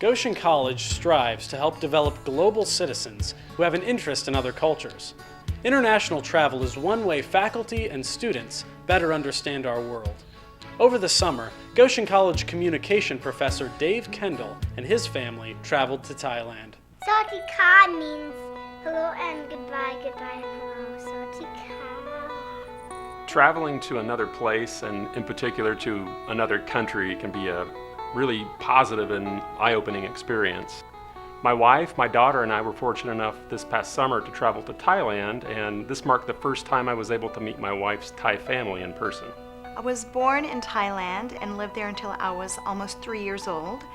Goshen College strives to help develop global citizens who have an interest in other cultures. International travel is one way faculty and students better understand our world. Over the summer, Goshen College communication professor Dave Kendall and his family traveled to Thailand. Sawasdee Ka means hello and goodbye, goodbye and hello. Sawasdee Ka. Traveling to another place, and in particular to another country, can be a really positive and eye-opening experience. My wife, my daughter, and I were fortunate enough this past summer to travel to Thailand, and this marked the first time I was able to meet my wife's Thai family in person. I was born in Thailand and lived there until I was almost 3 years old.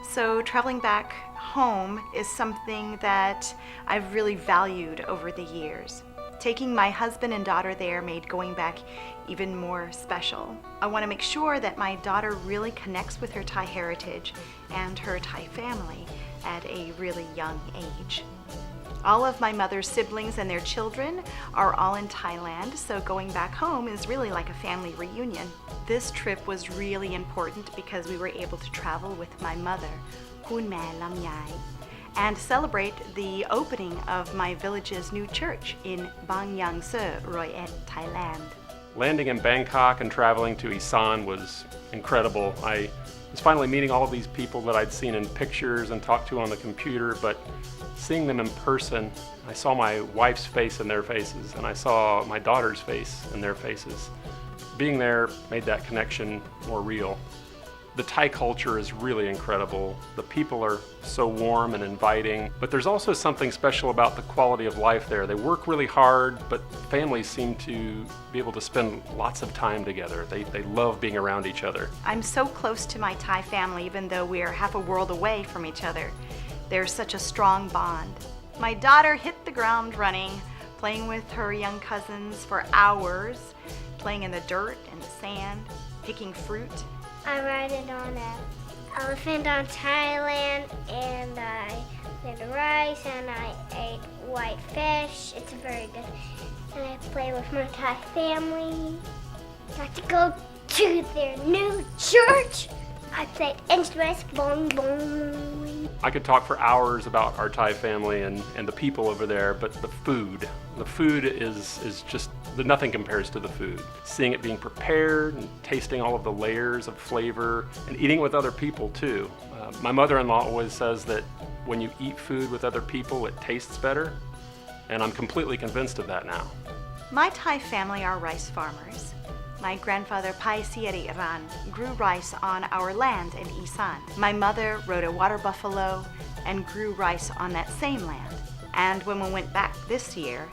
So traveling back home is something that I've really valued over the years. Taking my husband and daughter there made going back even more special. I want to make sure that my daughter really connects with her Thai heritage and her Thai family at a really young age. All of my mother's siblings and their children are all in Thailand, so going back home is really like a family reunion. This trip was really important because we were able to travel with my mother, Kun Mae Lam Yai, and celebrate the opening of my village's new church in Bang Yang Se, Roi Et, Thailand. Landing in Bangkok and traveling to Isan was incredible. I was finally meeting all of these people that I'd seen in pictures and talked to on the computer, but seeing them in person, I saw my wife's face in their faces, and I saw my daughter's face in their faces. Being there made that connection more real. The Thai culture is really incredible. The people are so warm and inviting, but there's also something special about the quality of life there. They work really hard, but families seem to be able to spend lots of time together. They love being around each other. I'm so close to my Thai family, even though we're half a world away from each other. There's such a strong bond. My daughter hit the ground running, playing with her young cousins for hours, playing in the dirt and the sand, picking fruit. I rode on an elephant on Thailand, and I did rice, and I ate white fish. It's very good. And I play with my Thai family. Got to go to their new church. I played instruments, bong bong. I could talk for hours about our Thai family and the people over there, but the food is just, nothing compares to the food. Seeing it being prepared and tasting all of the layers of flavor and eating with other people too. My mother-in-law always says that when you eat food with other people, it tastes better, and I'm completely convinced of that now. My Thai family are rice farmers. My grandfather Pai Sieri Ran grew rice on our land in Isan. My mother rode a water buffalo and grew rice on that same land. And when we went back this year,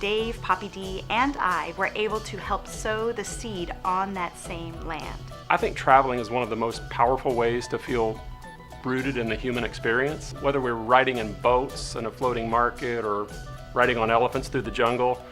Dave, Papi D, and I were able to help sow the seed on that same land. I think traveling is one of the most powerful ways to feel rooted in the human experience. Whether we're riding in boats in a floating market or riding on elephants through the jungle,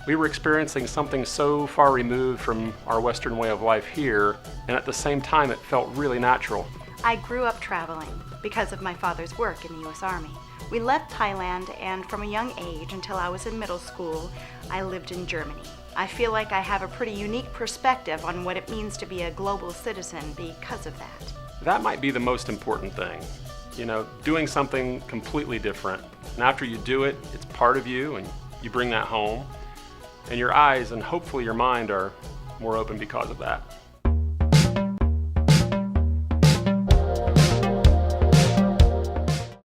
we were experiencing something so far removed from our Western way of life here, and at the same time it felt really natural. I grew up traveling because of my father's work in the U.S. Army. We left Thailand, and from a young age until I was in middle school, I lived in Germany. I feel like I have a pretty unique perspective on what it means to be a global citizen because of that. That might be the most important thing. Doing something completely different. And after you do it, it's part of you, and you bring that home. And your eyes and hopefully your mind are more open because of that.